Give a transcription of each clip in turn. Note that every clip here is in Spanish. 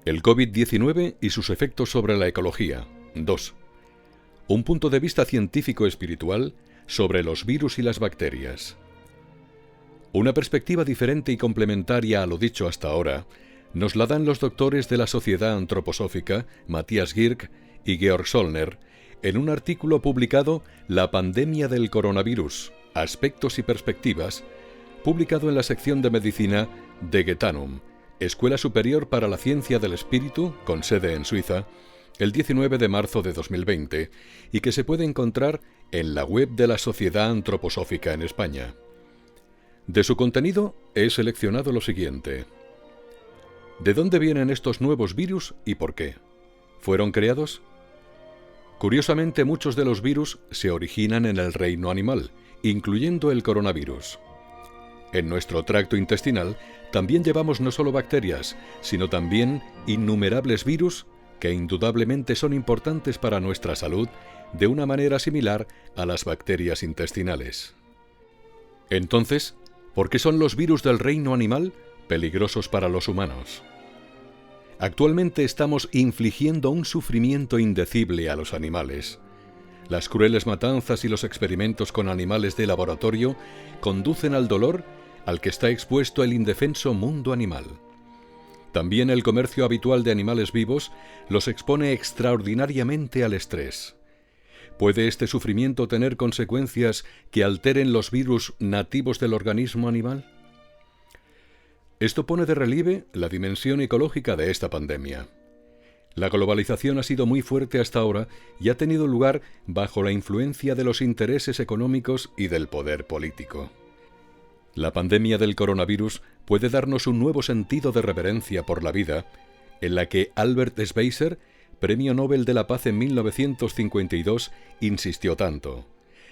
El COVID-19 y sus efectos sobre la ecología. 2. Un punto de vista científico-espiritual sobre los virus y las bacterias. Una perspectiva diferente y complementaria a lo dicho hasta ahora nos la dan los doctores de la Sociedad Antroposófica, Matthias Girk y Georg Sollner, en un artículo publicado La pandemia del coronavirus, aspectos y perspectivas, publicado en la sección de medicina de Getanum, Escuela Superior para la Ciencia del Espíritu, con sede en Suiza, el 19 de marzo de 2020, y que se puede encontrar en la web de la Sociedad Antroposófica en España. De su contenido he seleccionado lo siguiente. ¿De dónde vienen estos nuevos virus y por qué? ¿Fueron creados? Curiosamente, muchos de los virus se originan en el reino animal, incluyendo el coronavirus. En nuestro tracto intestinal también llevamos no solo bacterias, sino también innumerables virus que indudablemente son importantes para nuestra salud de una manera similar a las bacterias intestinales. Entonces, ¿por qué son los virus del reino animal peligrosos para los humanos? Actualmente estamos infligiendo un sufrimiento indecible a los animales. Las crueles matanzas y los experimentos con animales de laboratorio conducen al dolor al que está expuesto el indefenso mundo animal. También el comercio habitual de animales vivos los expone extraordinariamente al estrés. ¿Puede este sufrimiento tener consecuencias que alteren los virus nativos del organismo animal? Esto pone de relieve la dimensión ecológica de esta pandemia. La globalización ha sido muy fuerte hasta ahora y ha tenido lugar bajo la influencia de los intereses económicos y del poder político. La pandemia del coronavirus puede darnos un nuevo sentido de reverencia por la vida, en la que Albert Schweitzer, Premio Nobel de la Paz en 1952, insistió tanto.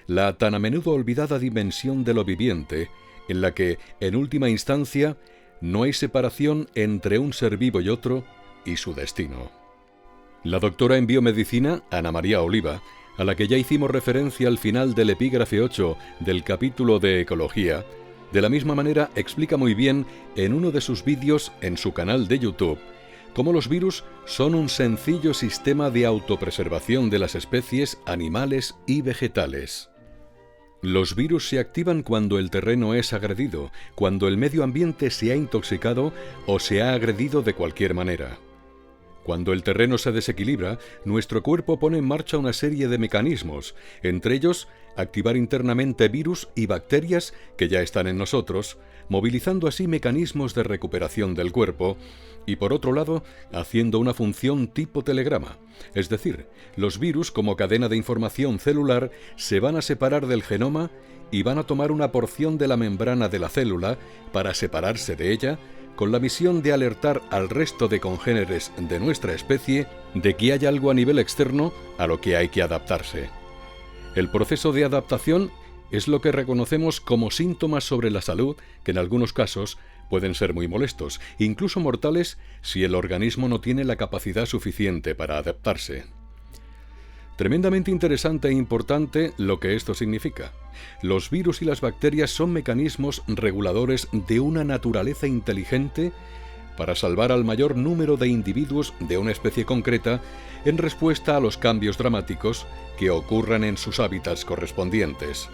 La tan a menudo olvidada dimensión de lo viviente, en la que, en última instancia, no hay separación entre un ser vivo y otro y su destino. La doctora en biomedicina, Ana María Oliva, a la que ya hicimos referencia al final del epígrafe 8 del capítulo de Ecología, de la misma manera explica muy bien en uno de sus vídeos en su canal de YouTube cómo los virus son un sencillo sistema de autopreservación de las especies animales y vegetales. Los virus se activan cuando el terreno es agredido, cuando el medio ambiente se ha intoxicado o se ha agredido de cualquier manera. Cuando el terreno se desequilibra, nuestro cuerpo pone en marcha una serie de mecanismos, entre ellos activar internamente virus y bacterias que ya están en nosotros, movilizando así mecanismos de recuperación del cuerpo, y por otro lado, haciendo una función tipo telegrama, es decir, los virus como cadena de información celular se van a separar del genoma y van a tomar una porción de la membrana de la célula para separarse de ella, con la misión de alertar al resto de congéneres de nuestra especie de que hay algo a nivel externo a lo que hay que adaptarse. El proceso de adaptación es lo que reconocemos como síntomas sobre la salud que en algunos casos pueden ser muy molestos, incluso mortales si el organismo no tiene la capacidad suficiente para adaptarse. Tremendamente interesante e importante lo que esto significa. Los virus y las bacterias son mecanismos reguladores de una naturaleza inteligente para salvar al mayor número de individuos de una especie concreta en respuesta a los cambios dramáticos que ocurran en sus hábitats correspondientes.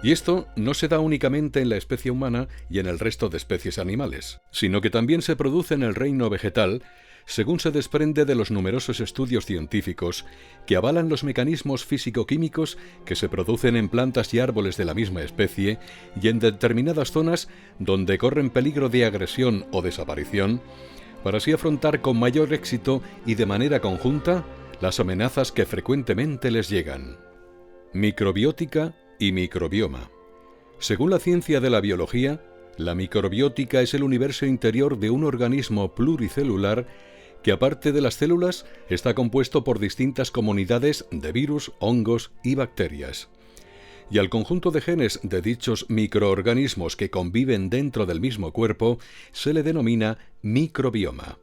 Y esto no se da únicamente en la especie humana y en el resto de especies animales, sino que también se produce en el reino vegetal, según se desprende de los numerosos estudios científicos que avalan los mecanismos físico-químicos que se producen en plantas y árboles de la misma especie y en determinadas zonas donde corren peligro de agresión o desaparición, para así afrontar con mayor éxito y de manera conjunta las amenazas que frecuentemente les llegan. Microbiótica y microbioma. Según la ciencia de la biología, la microbiótica es el universo interior de un organismo pluricelular que, aparte de las células, está compuesto por distintas comunidades de virus, hongos y bacterias. Y al conjunto de genes de dichos microorganismos que conviven dentro del mismo cuerpo se le denomina microbioma.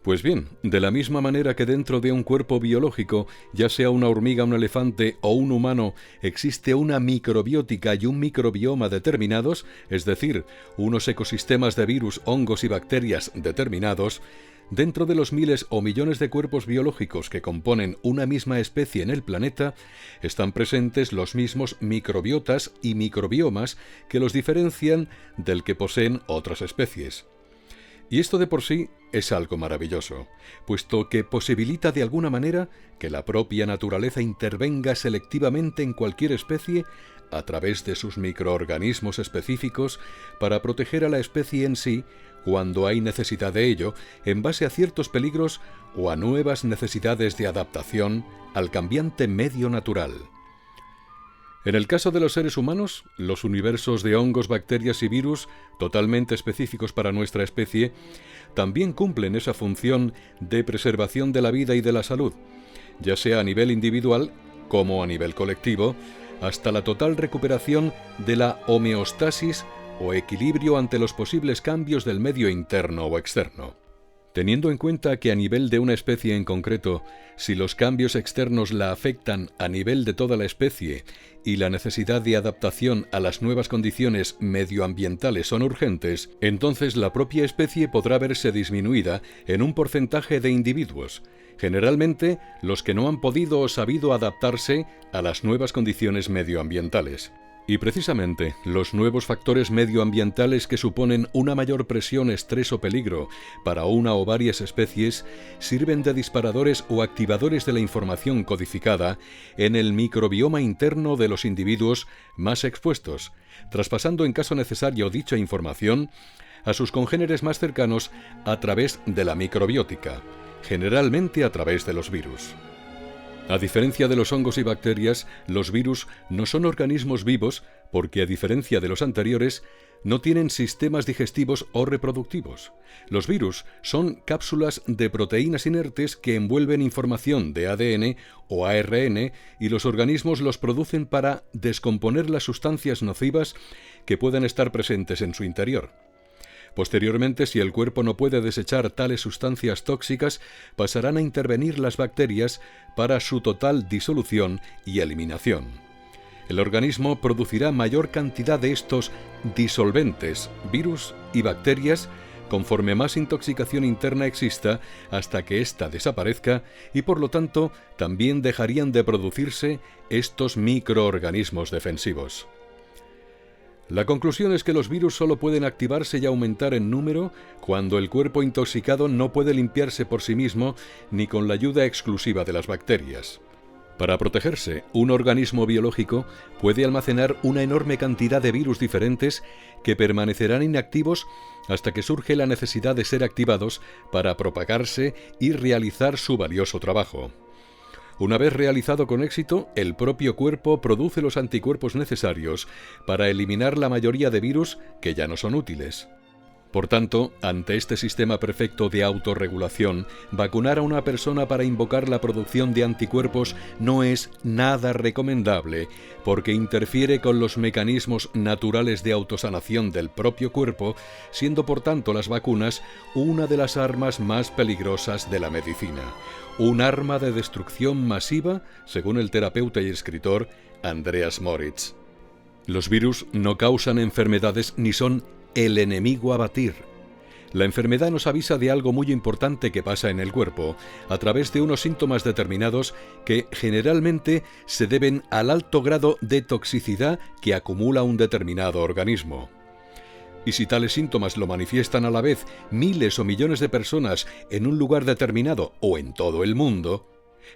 Pues bien, de la misma manera que dentro de un cuerpo biológico, ya sea una hormiga, un elefante o un humano, existe una microbiótica y un microbioma determinados, es decir, unos ecosistemas de virus, hongos y bacterias determinados, dentro de los miles o millones de cuerpos biológicos que componen una misma especie en el planeta, están presentes los mismos microbiotas y microbiomas que los diferencian del que poseen otras especies. Y esto de por sí es algo maravilloso, puesto que posibilita de alguna manera que la propia naturaleza intervenga selectivamente en cualquier especie a través de sus microorganismos específicos para proteger a la especie en sí cuando hay necesidad de ello, en base a ciertos peligros o a nuevas necesidades de adaptación al cambiante medio natural. En el caso de los seres humanos, los universos de hongos, bacterias y virus, totalmente específicos para nuestra especie, también cumplen esa función de preservación de la vida y de la salud, ya sea a nivel individual como a nivel colectivo, hasta la total recuperación de la homeostasis o equilibrio ante los posibles cambios del medio interno o externo. Teniendo en cuenta que a nivel de una especie en concreto, si los cambios externos la afectan a nivel de toda la especie y la necesidad de adaptación a las nuevas condiciones medioambientales son urgentes, entonces la propia especie podrá verse disminuida en un porcentaje de individuos, generalmente los que no han podido o sabido adaptarse a las nuevas condiciones medioambientales. Y precisamente los nuevos factores medioambientales que suponen una mayor presión, estrés o peligro para una o varias especies sirven de disparadores o activadores de la información codificada en el microbioma interno de los individuos más expuestos, traspasando en caso necesario dicha información a sus congéneres más cercanos a través de la microbiótica, generalmente a través de los virus. A diferencia de los hongos y bacterias, los virus no son organismos vivos porque, a diferencia de los anteriores, no tienen sistemas digestivos o reproductivos. Los virus son cápsulas de proteínas inertes que envuelven información de ADN o ARN y los organismos los producen para descomponer las sustancias nocivas que puedan estar presentes en su interior. Posteriormente, si el cuerpo no puede desechar tales sustancias tóxicas, pasarán a intervenir las bacterias para su total disolución y eliminación. El organismo producirá mayor cantidad de estos disolventes, virus y bacterias, conforme más intoxicación interna exista hasta que ésta desaparezca y por lo tanto también dejarían de producirse estos microorganismos defensivos. La conclusión es que los virus solo pueden activarse y aumentar en número cuando el cuerpo intoxicado no puede limpiarse por sí mismo ni con la ayuda exclusiva de las bacterias. Para protegerse, un organismo biológico puede almacenar una enorme cantidad de virus diferentes que permanecerán inactivos hasta que surge la necesidad de ser activados para propagarse y realizar su valioso trabajo. Una vez realizado con éxito, el propio cuerpo produce los anticuerpos necesarios para eliminar la mayoría de virus que ya no son útiles. Por tanto, ante este sistema perfecto de autorregulación, vacunar a una persona para invocar la producción de anticuerpos no es nada recomendable, porque interfiere con los mecanismos naturales de autosanación del propio cuerpo, siendo por tanto las vacunas una de las armas más peligrosas de la medicina. Un arma de destrucción masiva, según el terapeuta y escritor Andreas Moritz. Los virus no causan enfermedades ni son el enemigo a batir. La enfermedad nos avisa de algo muy importante que pasa en el cuerpo, a través de unos síntomas determinados que generalmente se deben al alto grado de toxicidad que acumula un determinado organismo. Y si tales síntomas lo manifiestan a la vez miles o millones de personas en un lugar determinado o en todo el mundo,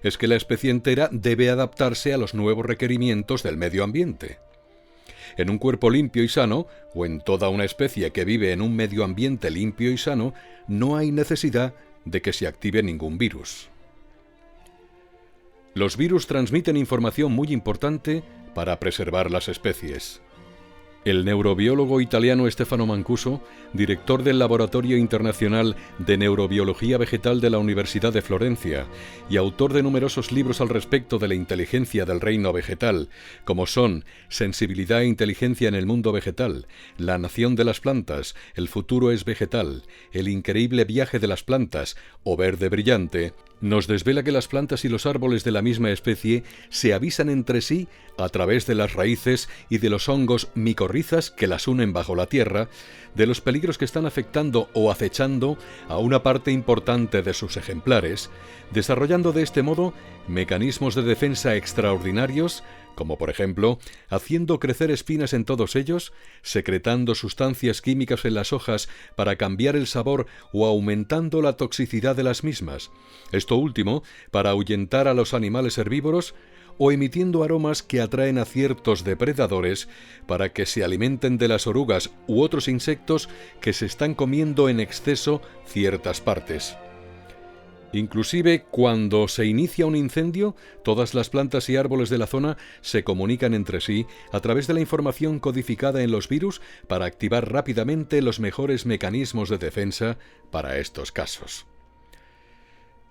es que la especie entera debe adaptarse a los nuevos requerimientos del medio ambiente. En un cuerpo limpio y sano, o en toda una especie que vive en un medio ambiente limpio y sano, no hay necesidad de que se active ningún virus. Los virus transmiten información muy importante para preservar las especies. El neurobiólogo italiano Stefano Mancuso, director del Laboratorio Internacional de Neurobiología Vegetal de la Universidad de Florencia y autor de numerosos libros al respecto de la inteligencia del reino vegetal, como son Sensibilidad e inteligencia en el mundo vegetal, La nación de las plantas, El futuro es vegetal, El increíble viaje de las plantas o Verde brillante, nos desvela que las plantas y los árboles de la misma especie se avisan entre sí a través de las raíces y de los hongos micorrizas que las unen bajo la tierra, de los peligros que están afectando o acechando a una parte importante de sus ejemplares, desarrollando de este modo mecanismos de defensa extraordinarios, como por ejemplo, haciendo crecer espinas en todos ellos, secretando sustancias químicas en las hojas para cambiar el sabor o aumentando la toxicidad de las mismas, esto último para ahuyentar a los animales herbívoros, o emitiendo aromas que atraen a ciertos depredadores para que se alimenten de las orugas u otros insectos que se están comiendo en exceso ciertas partes. Inclusive, cuando se inicia un incendio, todas las plantas y árboles de la zona se comunican entre sí a través de la información codificada en los virus para activar rápidamente los mejores mecanismos de defensa para estos casos.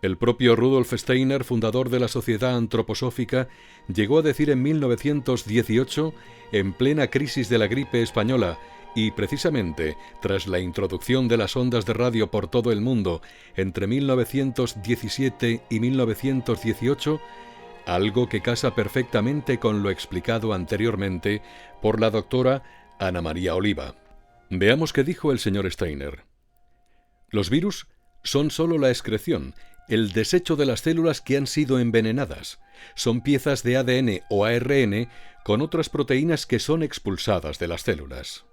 El propio Rudolf Steiner, fundador de la Sociedad Antroposófica, llegó a decir en 1918, en plena crisis de la gripe española, y precisamente tras la introducción de las ondas de radio por todo el mundo entre 1917 y 1918, algo que casa perfectamente con lo explicado anteriormente por la doctora Ana María Oliva. Veamos qué dijo el señor Steiner. Los virus son sólo la excreción, el desecho de las células que han sido envenenadas. Son piezas de ADN o ARN con otras proteínas que son expulsadas de las células.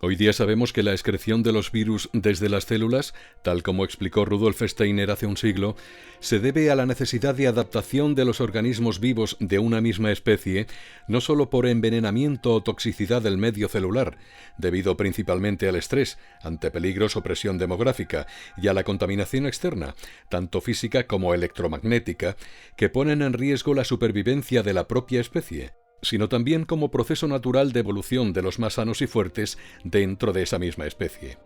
Hoy día sabemos que la excreción de los virus desde las células, tal como explicó Rudolf Steiner hace un siglo, se debe a la necesidad de adaptación de los organismos vivos de una misma especie, no solo por envenenamiento o toxicidad del medio celular, debido principalmente al estrés, ante peligros o presión demográfica, y a la contaminación externa, tanto física como electromagnética, que ponen en riesgo la supervivencia de la propia especie, sino también como proceso natural de evolución de los más sanos y fuertes dentro de esa misma especie.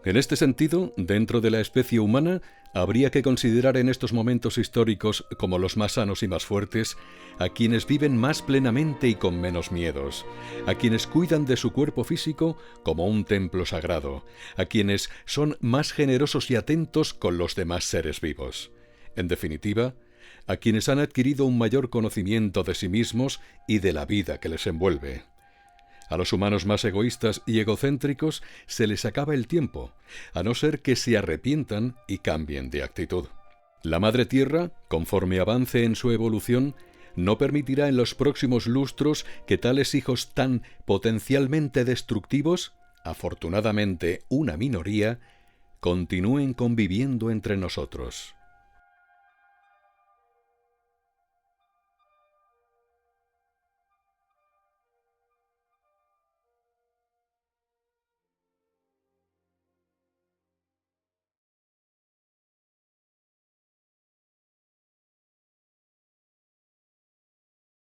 En este sentido, dentro de la especie humana, habría que considerar en estos momentos históricos como los más sanos y más fuertes a quienes viven más plenamente y con menos miedos, a quienes cuidan de su cuerpo físico como un templo sagrado, a quienes son más generosos y atentos con los demás seres vivos. En definitiva, a quienes han adquirido un mayor conocimiento de sí mismos y de la vida que les envuelve. A los humanos más egoístas y egocéntricos se les acaba el tiempo, a no ser que se arrepientan y cambien de actitud. La Madre Tierra, conforme avance en su evolución, no permitirá en los próximos lustros que tales hijos tan potencialmente destructivos, afortunadamente una minoría, continúen conviviendo entre nosotros.